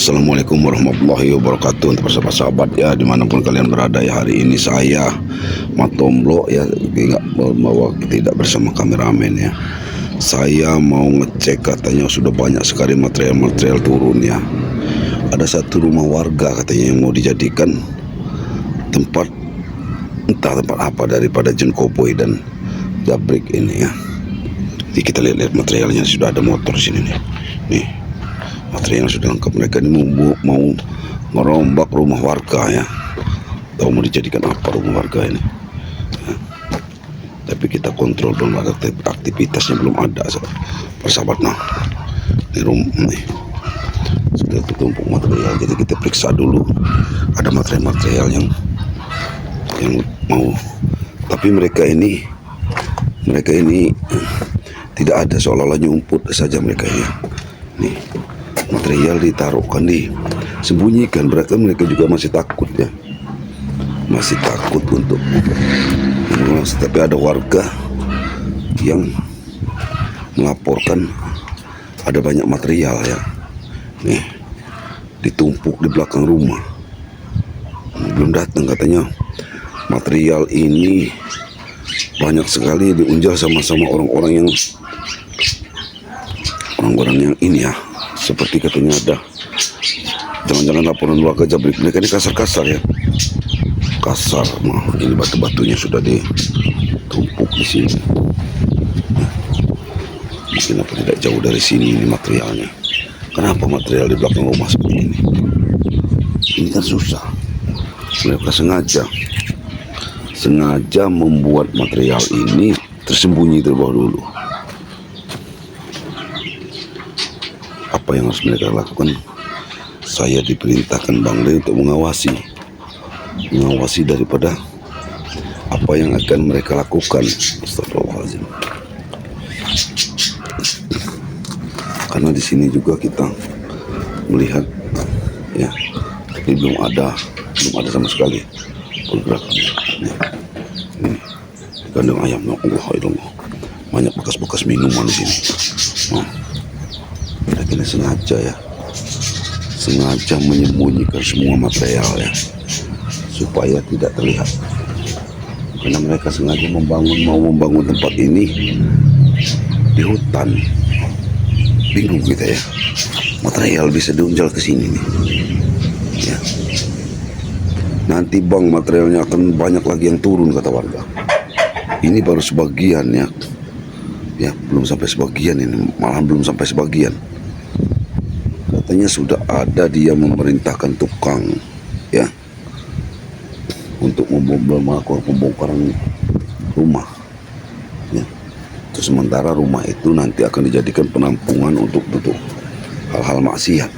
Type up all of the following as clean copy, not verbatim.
Assalamualaikum warahmatullahi wabarakatuh. Untuk sahabat ya, dimanapun kalian berada ya, hari ini saya Matomblo ya, tidak bersama kameramen ya. Saya mau ngecek, katanya sudah banyak sekali material-material turun ya. Ada satu rumah warga katanya yang mau dijadikan tempat, entah tempat apa, daripada John Cowboy dan Jabrik ini ya. Jadi kita lihat materialnya, sudah ada motor sini nih. Nih, material sudah lengkap. Mereka ini mau merombak rumah warga ya. Tahu mau dijadikan apa rumah warga ini ya. Tapi kita kontrol dulu, aktivitasnya belum ada persahabat. Nah, di rumah nih sudah tertumpuk material, jadi kita periksa dulu ada material-material yang mau. Tapi mereka ini tidak ada, seolah-olah nyumput saja mereka ya. Nih, material ditaruhkan, disembunyikan. Berarti mereka juga masih takut ya, masih takut untuk. Tapi ada warga yang melaporkan ada banyak material ya. Nih, ditumpuk di belakang rumah. Belum datang katanya. Material ini banyak sekali diunjal sama orang-orang yang ini ya. Seperti katanya ada, jangan-jangan laporan warga Jabrik. Mereka ini kasar-kasar ya, kasar. Nah, ini batu-batunya sudah ditumpuk di sini. Mungkin apa tidak jauh dari sini ini materialnya. Kenapa material di belakang rumah seperti ini? Ini kan susah. Mereka sengaja membuat material ini tersembunyi terlebih dahulu. Apa yang harus mereka lakukan? Saya diperintahkan Bang Le untuk mengawasi daripada apa yang akan mereka lakukan. Astagfirullahaladzim. Karena di sini juga kita melihat ya, ini belum ada sama sekali pergerakan. Ini kandang ayam, Allah, banyak bekas-bekas minuman di sini. Nah, mereka ini sengaja menyembunyikan semua material ya, supaya tidak terlihat. Karena mereka sengaja mau membangun tempat ini di hutan. Bingung kita ya, material bisa diunjal ke sini nih ya. Nanti Bang, materialnya akan banyak lagi yang turun kata warga. Ini baru sebagian ya, belum sampai sebagian ini, malahan belum sampai sebagian. Katanya sudah ada dia memerintahkan tukang ya untuk melakukan pembongkaran rumah ya. Terus sementara rumah itu nanti akan dijadikan penampungan untuk hal-hal maksiat.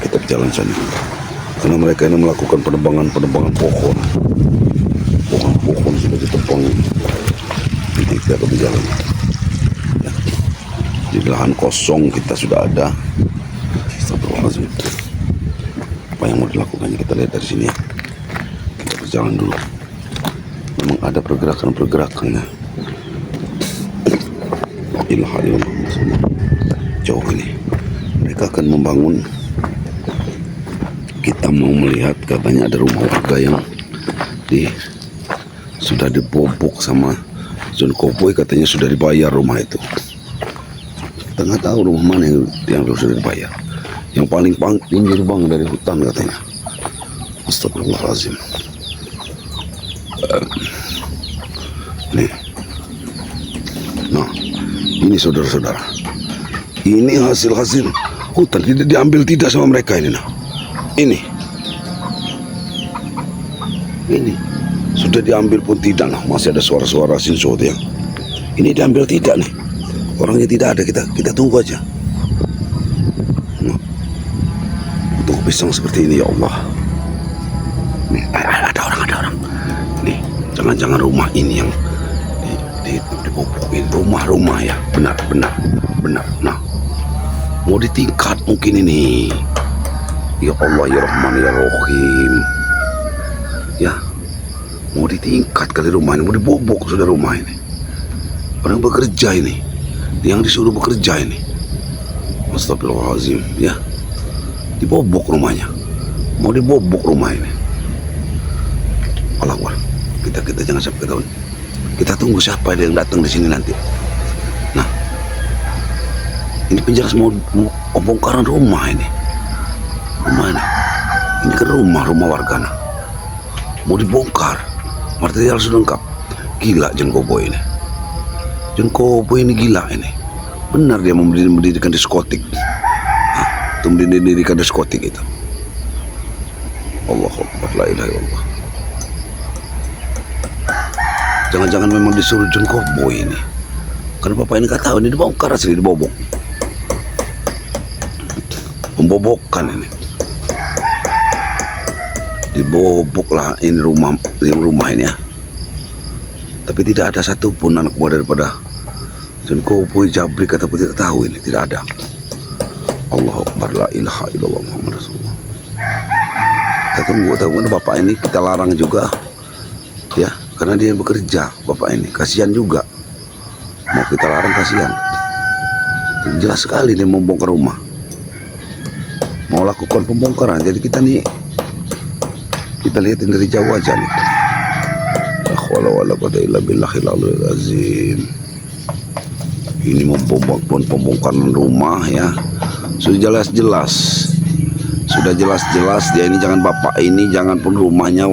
Kita berjalan sana, karena mereka ini melakukan penebangan pohon sudah ditebang. Nanti kita akan berjalan ya. Di lahan kosong kita sudah ada. Astagfirullahaladzim. Apa yang mau dilakukannya kita lihat dari sini ya. Kita berjalan dulu. Memang ada pergerakan-pergerakannya. Jauh ini mereka akan membangun. Kita mau melihat, katanya ada rumah warga yang sudah dibobok sama John Cowboy. Katanya sudah dibayar rumah itu. Kita nggak tahu rumah mana yang sudah dibayar. Yang paling pinggir Bang dari hutan katanya. Astagfirullahaladzim. Nih. Nah, ini saudara-saudara, ini hasil hutan, tidak diambil tidak sama mereka ini. Nah, ini sudah diambil pun tidak. Nah, masih ada suara-suara sinso yang ini diambil tidak nih. Orangnya tidak ada, kita tunggu aja. Nah, untuk pisang seperti ini ya Allah. Nih, ada orang. Nih, jangan-jangan rumah ini yang dibobokin, rumah ya, benar. Nah, mau ditingkat mungkin ini. Ya Allah, ya Rahman, ya Rahim. Ya, mau ditingkat kali rumah ini, mau dibobok sudah rumah ini. Orang bekerja ini, yang disuruh bekerja ini. Astagfirullahaladzim, ya. Dibobok rumahnya. Mau dibobok rumah ini. Allah Akbar. Kita jangan sampai ketahuan. Kita tunggu siapa yang datang di sini nanti. Nah, ini penjelas mau pembongkaran rumah ini. Rumah ini. Ini kan rumah warga. Nah. Mau dibongkar. Material sudah lengkap. Gila John Cowboy ini. John Cowboy ini gila ini. Benar dia mendirikan diskotik. Itu mendirikan diskotik itu. Allahu Akbar, la ilaha illallah. Jangan-jangan memang disuruh John Cowboy ini. Karena bapak ini nggak tahu ini dibongkar asli, dibobok. Pembobokan ini. Dibobok lah ini rumah ini ya. Tapi tidak ada satupun anak buah daripada John Cowboy, Jabrik ataupun tidak tahu ini, tidak ada. Allahu Akbar, la ilaha illallah Muhammad Rasulullah. Kita tunggu bapak ini kita larang juga, ya, karena dia bekerja bapak ini, kasihan juga. Mau kita larang kasihan. Jelas sekali dia membongkar rumah, mau lakukan pembongkaran. Jadi kita lihatin dari jauh aja nih. Azim. Ini pembongkaran rumah ya. Sudah jelas dia ini, jangan bapak ini, jangan pun rumahnya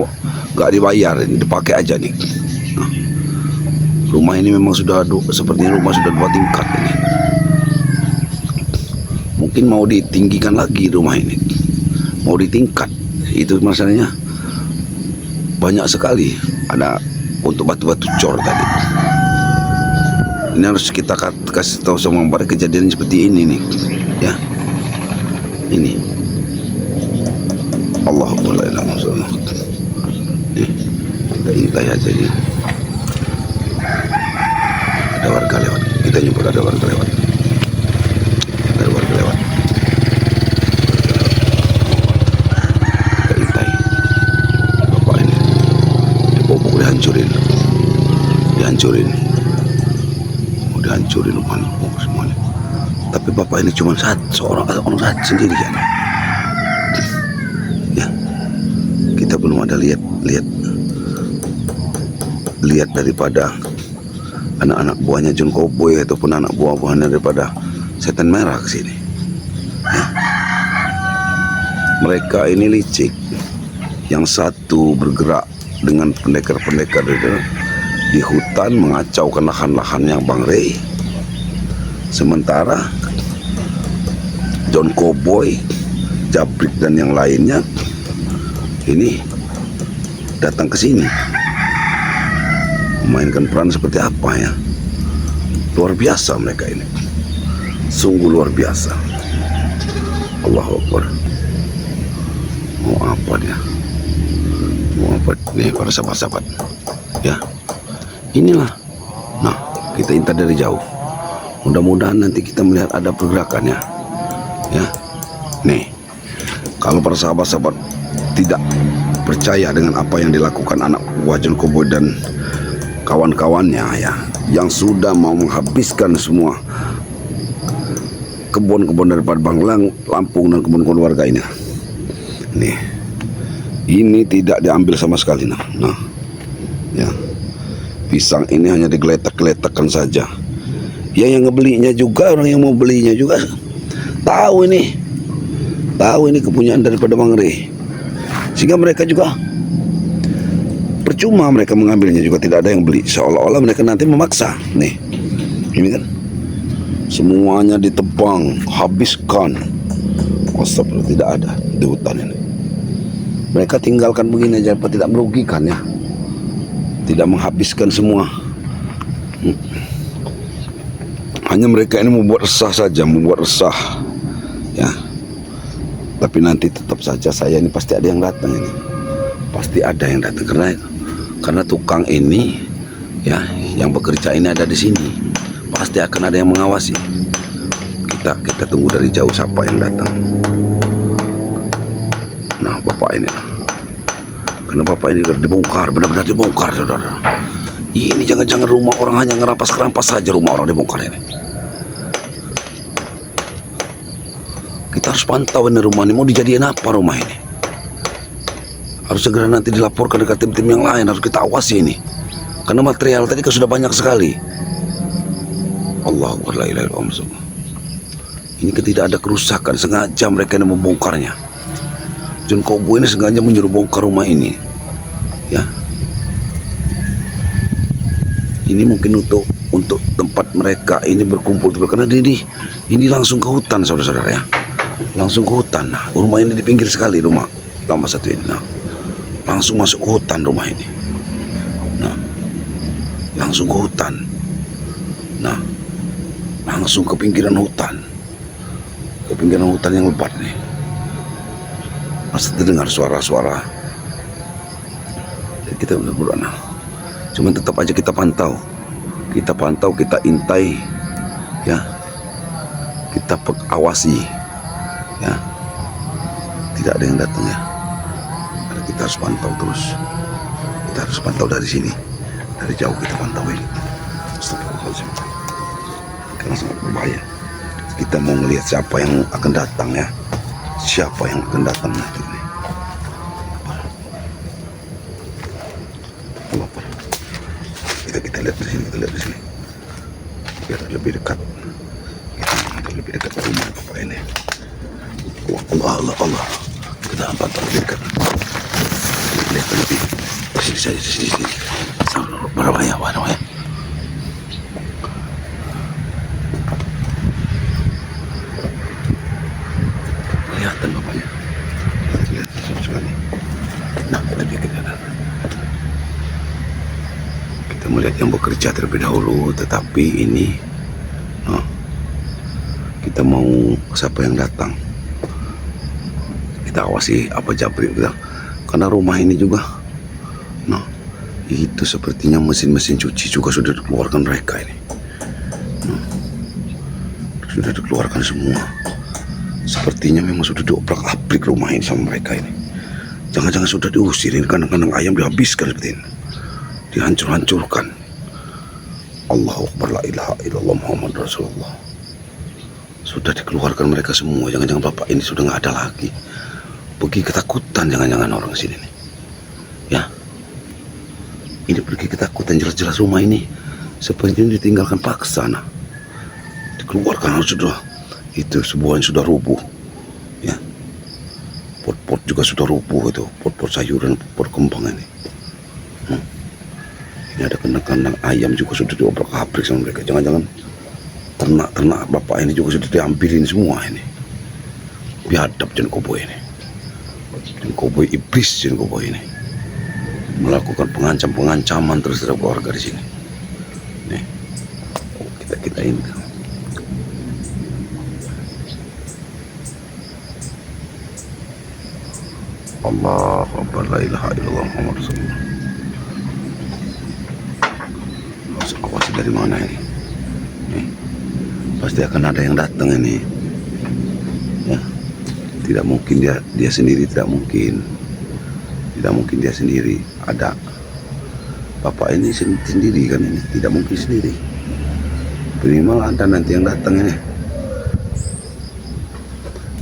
nggak dibayar, ini dipakai aja nih. Nah, rumah ini memang sudah sepertinya rumah sudah 2 tingkat ini. Mungkin mau ditinggikan lagi rumah ini, mau ditingkat. Itu masalahnya banyak sekali ada untuk batu-batu cor tadi. Ini harus kita kasih tahu sama mereka kejadian seperti ini nih, ya. Ini Allahu Akbar. Kita intai aja ini. Ada warga lewat. Kita nyebut ada warga lewat. Ada warga lewat. Kita intai. Bapak ini dibobok, dihancurin. Mau dihancurin rumahnya, semuanya. Tapi bapak ini cuma seorang sendiri kan. Ya, kita belum ada lihat daripada anak-anak buahnya John Cowboy ataupun anak buah-buahnya daripada Setan Merah ke sini. Ya. Mereka ini licik. Yang satu bergerak dengan pendekar-pendekar di hutan mengacaukan lahan-lahan yang Bang Rey. Sementara John Cowboy, Jabrik dan yang lainnya ini datang ke sini memainkan peran seperti apa ya. Luar biasa mereka ini, sungguh luar biasa. Allahu Akbar. Mau apa dia? Mau apa nih para sahabat-sahabat? Ya, inilah. Nah, kita intai dari jauh. Mudah-mudahan nanti kita melihat ada pergerakannya. Ya, nih, kalau para sahabat-sahabat tidak percaya dengan apa yang dilakukan anak buah John Cowboy dan kawan-kawannya ya, yang sudah mau menghabiskan semua kebun-kebun daripada Bang Lampung dan kebun-kebun warga ini. Nih, ini tidak diambil sama sekali. Nah, ya, pisang ini hanya digeletak-geletakkan saja. Ya, yang ngebelinya juga, orang yang mau belinya juga tahu ini kepunyaan daripada Bang Rey, sehingga mereka juga percuma mereka mengambilnya, juga tidak ada yang beli, seolah-olah mereka nanti memaksa. Nih, ini kan semuanya ditebang, habiskan. Astagfirullah, tidak ada di hutan ini. Mereka tinggalkan begini aja, tidak merugikan ya, tidak menghabiskan semua. Hanya mereka ini membuat resah saja, ya. Tapi nanti tetap saja saya ini pasti ada yang datang ini, pasti ada yang datang karena tukang ini ya, yang bekerja ini ada di sini, pasti akan ada yang mengawasi. Kita tunggu dari jauh siapa yang datang. Nah, bapak ini, karena bapak ini dibongkar, benar-benar dibongkar, saudara. Ini jangan-jangan rumah orang hanya ngerampas saja, rumah orang dibongkar ini. harus pantau ini rumah ini. Mau dijadiin apa rumah ini? Harus segera nanti dilaporkan ke tim-tim yang lain. Harus kita awasi ini. Karena material tadi kan sudah banyak sekali. Allahu Akbar, la ilaha illallah. Ini kan tidak ada kerusakan. Sengaja mereka yang membongkarnya. John Kobo ini sengaja menyuruh bongkar rumah ini. Ya. Ini mungkin untuk tempat mereka ini berkumpul. Karena ini langsung ke hutan, saudara-saudara ya. Langsung ke hutan. Nah, rumah ini di pinggir sekali, rumah lama satu ini. Nah, langsung masuk ke hutan rumah ini. Nah, langsung ke hutan. Nah, langsung ke pinggiran hutan. Ke pinggiran hutan yang lebat nih. Masih terdengar suara-suara. Jadi kita berdoa. Nah, cuman tetap aja kita pantau. Kita pantau, kita intai. Ya. Kita awasi. Ya. Tidak ada yang datang ya. Karena kita harus pantau terus. Kita harus pantau dari sini. Dari jauh kita pantauin. Astagfirullahaladzim. Karena sangat berbahaya. Kita mau melihat siapa yang akan datang ya. Siapa yang akan datang nanti ini. Kita lihat di sini, kita lihat di sini. Biar lebih dekat. Kita lebih dekat rumah apa ini. Allah. Kita pantau lebih dekat. Lihat lebih. Di sini. Berbahaya. Kelihatan bapaknya. Lihat sekali. Nah, lebih ke kanan. Kita melihat yang bekerja terlebih dahulu, tetapi ini kita mau siapa yang datang. Kita awasi apa jabrik kita. Karena rumah ini juga itu sepertinya mesin-mesin cuci juga sudah dikeluarkan mereka ini. Sudah dikeluarkan semua. Sepertinya memang sudah diobrak-abrik rumah ini sama mereka ini. Jangan-jangan sudah diusir ini, kandang-kandang ayam dihabiskan seperti ini. Dihancur-hancurkan. Allahu Akbar, la ilaha illallah Muhammad Rasulullah. Sudah dikeluarkan mereka semua. Jangan-jangan bapak ini sudah nggak ada lagi. Pergi ketakutan jangan-jangan orang sini nih. Ya. Ini pergi ketakutan, jelas-jelas rumah ini sepertinya ditinggalkan paksa. Nah, dikeluarkan harus sudah. Itu sebuah yang sudah rubuh. Ya. Pot-pot juga sudah rubuh itu. Pot-pot sayuran, pot kembang ini. Ini ada kandang-kandang ayam juga sudah diobrak-abrik sama mereka. Jangan-jangan ternak-ternak bapak ini juga sudah diambilin semua ini. Biadab John Kobo ini. John Kobo iblis John Kobo ini. Melakukan pengancaman terus terhadap warga di sini. Nih, kita ini. Allahu Akbar, la ilaha illallah Muhammad Rasulullah. Awasi dari mana ini? Nih, pasti akan ada yang datang ini. Ya, tidak mungkin dia sendiri, tidak mungkin dia sendiri. Ada bapak ini sendiri kan ini, tidak mungkin sendiri. Minimal ada nanti yang datang ini.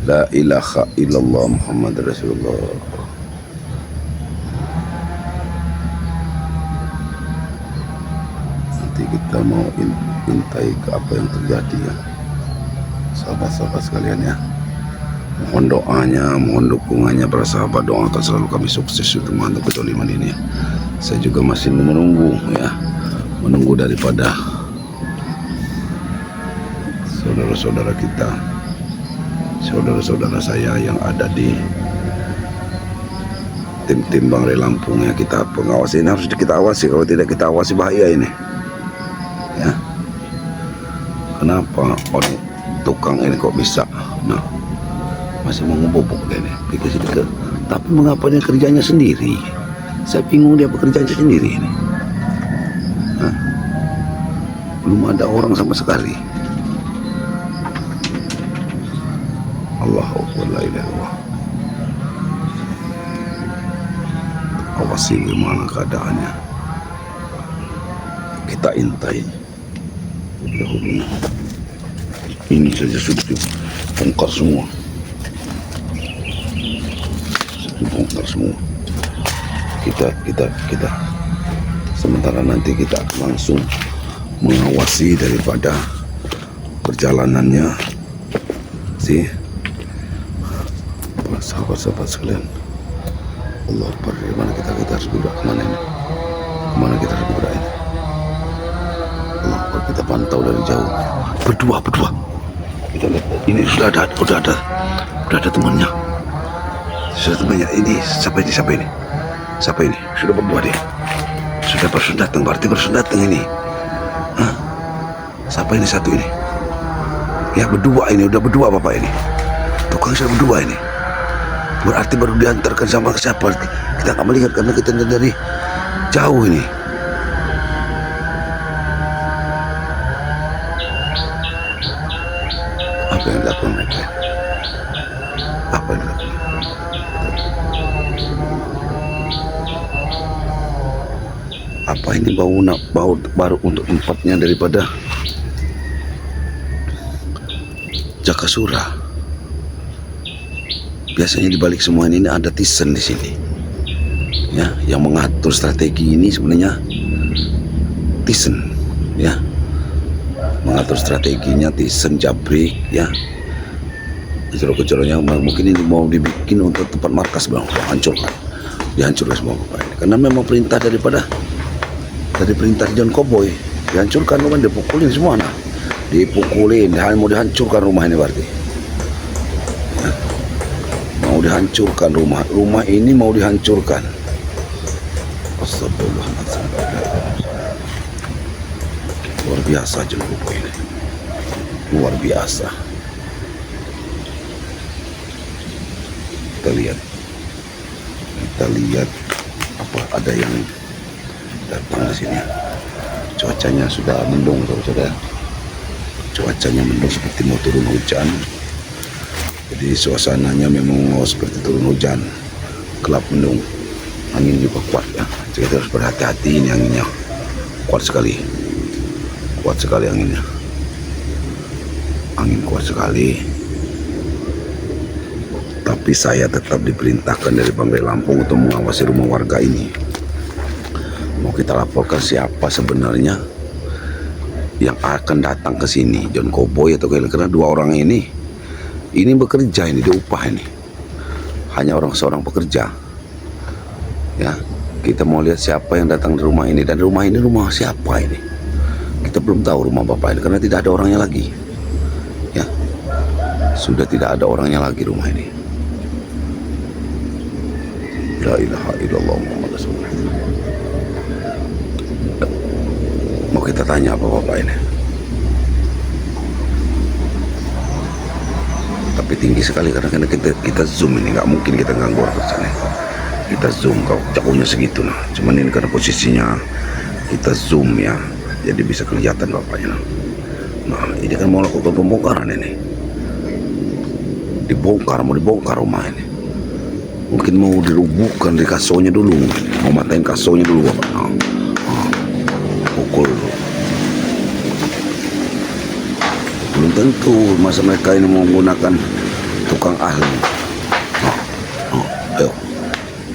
La ilaha illallah Muhammad Rasulullah. Nanti kita mau intai ke apa yang terjadi ya, sahabat-sahabat sekalian ya. Mohon doanya, mohon dukungannya para sahabat. Doakan selalu kami sukses untuk mantap ketoliman ini ya. Saya juga masih menunggu ya, menunggu daripada saudara-saudara kita, saudara-saudara saya yang ada di tim-tim Bangre Lampung ya. Kita pengawas ini harus kita awasi, kalau tidak kita awasi bahaya ini ya. Kenapa orang tukang ini kok bisa masih mau ngebobok dia nih, pikir-pikir. Tapi mengapa dia kerjanya sendiri? Saya bingung, dia bekerjanya sendiri ini. Belum ada orang sama sekali. Allahu Akbar, la ilaha illallah. Awasi gimana keadaannya. Kita intai. Ini saja sudah dibongkar semua. dibongkar semua. Kita sementara nanti kita akan langsung mengawasi daripada perjalanannya sih sahabat-sahabat sekalian. Allah Akbar, dari mana kita harus bergerak, kemana kita harus bergerak ini. Allah Akbar, kita pantau dari jauh berdua kita lihat ini sudah ada temannya, ini siapa ini sudah berdua dia, sudah bersendatang, berarti bersendatang ini. Hah? Siapa ini satu ini ya, berdua ini, udah berdua bapak ini, tukang saya berdua ini, berarti baru diantarkan sama siapa, kita nggak melihat karena kita dari jauh ini. Apa yang dilakukan mereka? Apa yang dilakukan? Apa ini bau baru untuk tempatnya daripada Jakasura. Biasanya di balik semua ini ada Thyssen di sini. Ya, yang mengatur strategi ini sebenarnya Thyssen, ya. Mengatur strateginya Thyssen, Jabrik, ya. Gejolak-gejolaknya mungkin ini mau dibikin untuk tempat markas bang, dihancurkan semua bapak ini. Karena memang perintah dari perintah John Cowboy, dihancurkan rumah, dipukulin semua, nah. Dipukulin, mau dihancurkan rumah ini berarti. Ya. Mau dihancurkan rumah ini mau dihancurkan. Astagfirullahaladzim. Luar biasa John Cowboy ini, luar biasa. Kita lihat apa ada yang datang di sini. Cuacanya sudah mendung, saudara. Cuacanya mendung seperti mau turun hujan. Jadi suasananya memang seperti turun hujan, gelap mendung, angin juga kuat ya. Jadi kita harus berhati-hati, ini anginnya kuat sekali anginnya, angin kuat sekali. Tapi saya tetap diperintahkan dari Pamri Lampung untuk mengawasi rumah warga ini. Mau kita laporkan siapa sebenarnya yang akan datang ke sini, John Cowboy atau karena dua orang ini bekerja, ini diupah, ini hanya seorang pekerja ya. Kita mau lihat siapa yang datang di rumah ini, dan rumah ini rumah siapa ini, kita belum tahu rumah bapak ini karena tidak ada orangnya lagi ya, sudah tidak ada orangnya lagi rumah ini. La ilaha illallah Muhammad Rasulullah. Mau kita tanya apa bapak ini, tapi tinggi sekali karena kita zoom ini, nggak mungkin kita ganggu orang sana. Kita zoom, kalau jauhnya segitu nah, cuman ini karena posisinya kita zoom ya, jadi bisa kelihatan bapaknya. Nah ini kan mau lakukan pembongkaran ini, mau dibongkar rumah ini, mungkin mau dirubuhkan di kasonya dulu, mau matain kasonya dulu bapak. Pukul dulu. Belum tentu masa mereka ini menggunakan tukang ahli. Ayo,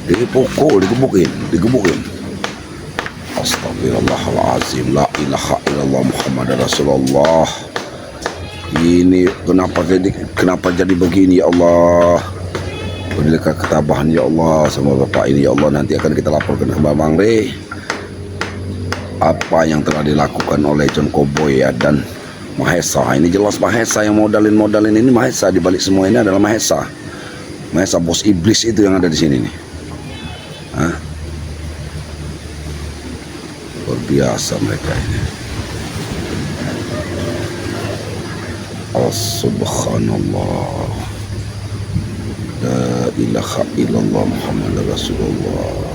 dipukul, digebukin. Astagfirullahaladzim, la ilaha illallah Muhammad Rasulullah. Ini kenapa jadi begini ya Allah? Berilah ketabahan ya Allah sama bapak ini ya Allah. Nanti akan kita laporkan ke Mbak Mangre apa yang telah dilakukan oleh John Cowboy ya, dan Mahesa. Ini jelas Mahesa yang modalin ini, Mahesa di balik semua ini adalah Mahesa bos iblis itu yang ada di sini nih. Hah? Luar biasa mereka ini. Subhanallah, la ilaha illallah Muhammad Rasulullah.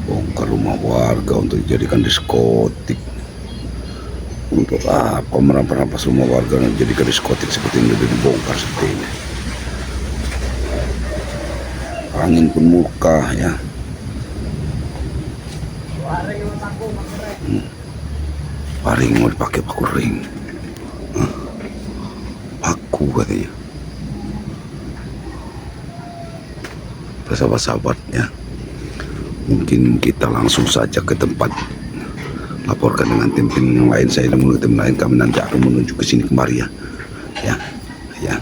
Bongkar rumah warga untuk dijadikan diskotik. Untuk apa merampas rumah warga dan dijadikan diskotik seperti ini, udah dibongkar seperti ini. Angin pun murka ya. Paring mau dipakai paku ring. Paku aku katanya. Sahabat-sahabat ya, mungkin kita langsung saja ke tempat, laporkan dengan tim-tim yang lain. Saya dengan tim lain, kami nanti akan menuju ke sini kembali ya. Ya,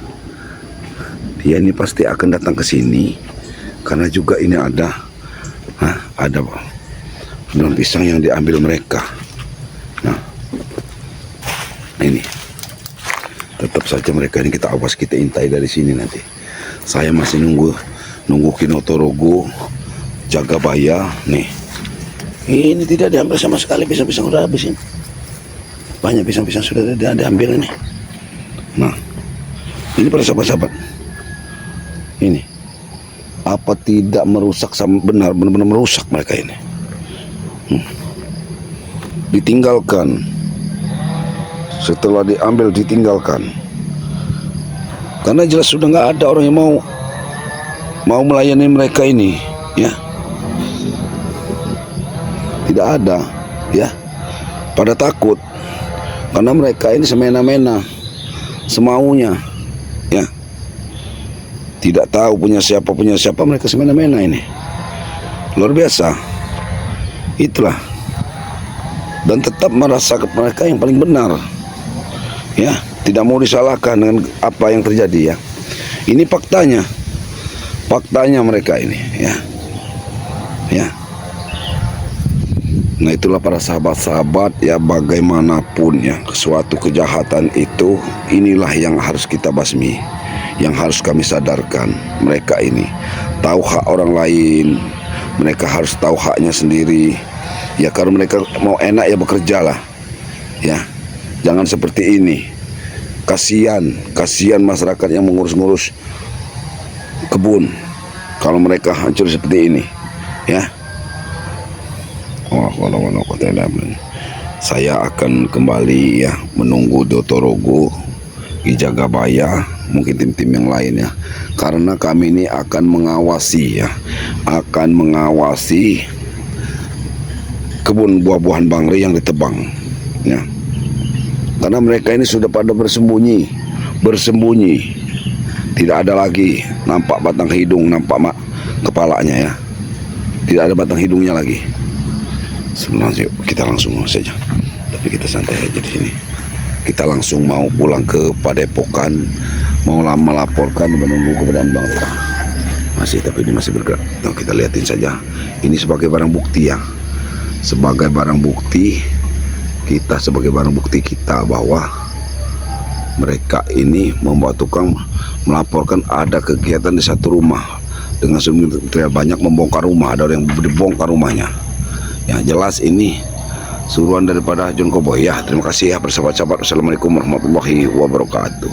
dia ini pasti akan datang ke sini karena juga ini ada daun pisang yang diambil mereka. Nah, ini tetap saja mereka ini kita awas, kita intai dari sini nanti. Saya masih nunggu Kinotorogo Jagabaya nih. Ini tidak diambil sama sekali, pisang-pisang sudah habis ini. Banyak pisang-pisang sudah diambil ini. Nah, ini para sahabat-sahabat, ini apa tidak merusak, benar-benar merusak mereka ini. Ditinggalkan, setelah diambil ditinggalkan, karena jelas sudah nggak ada orang yang mau melayani mereka ini ya. Tidak ada ya, pada takut karena mereka ini semena-mena, semaunya ya, tidak tahu punya siapa, mereka semena-mena ini, luar biasa itulah. Dan tetap merasa mereka yang paling benar ya, tidak mau disalahkan dengan apa yang terjadi ya. Ini faktanya mereka ini ya. Nah, itulah para sahabat-sahabat ya, bagaimanapun ya suatu kejahatan itu, inilah yang harus kita basmi, yang harus kami sadarkan. Mereka ini tahu hak orang lain, mereka harus tahu haknya sendiri ya. Kalau mereka mau enak ya bekerjalah ya, jangan seperti ini. Kasihan masyarakat yang mengurus-ngurus kebun kalau mereka hancur seperti ini ya. Saya akan kembali ya, menunggu Dotorogo di Jagabaya, mungkin tim-tim yang lain ya, karena kami ini akan mengawasi kebun buah-buahan Bangre yang ditebang ya. Karena mereka ini sudah pada bersembunyi, tidak ada lagi nampak batang hidung, nampak kepalanya ya, tidak ada batang hidungnya lagi. Sebenarnya kita langsung saja, tapi kita santai aja di sini. Kita langsung mau pulang ke Padepokan, mau melaporkan, menunggu keberadaan Bang Eka. Tapi ini masih bergerak. Nah, kita lihatin saja. Ini sebagai barang bukti ya, sebagai barang bukti kita bahwa mereka ini membawa tukang melaporkan ada kegiatan di satu rumah dengan sumber banyak, membongkar rumah, ada orang yang dibongkar rumahnya. Ya jelas ini suruhan daripada John Koboy ya. Terima kasih ya, bersahabat-sahabat. Wassalamualaikum warahmatullahi wabarakatuh.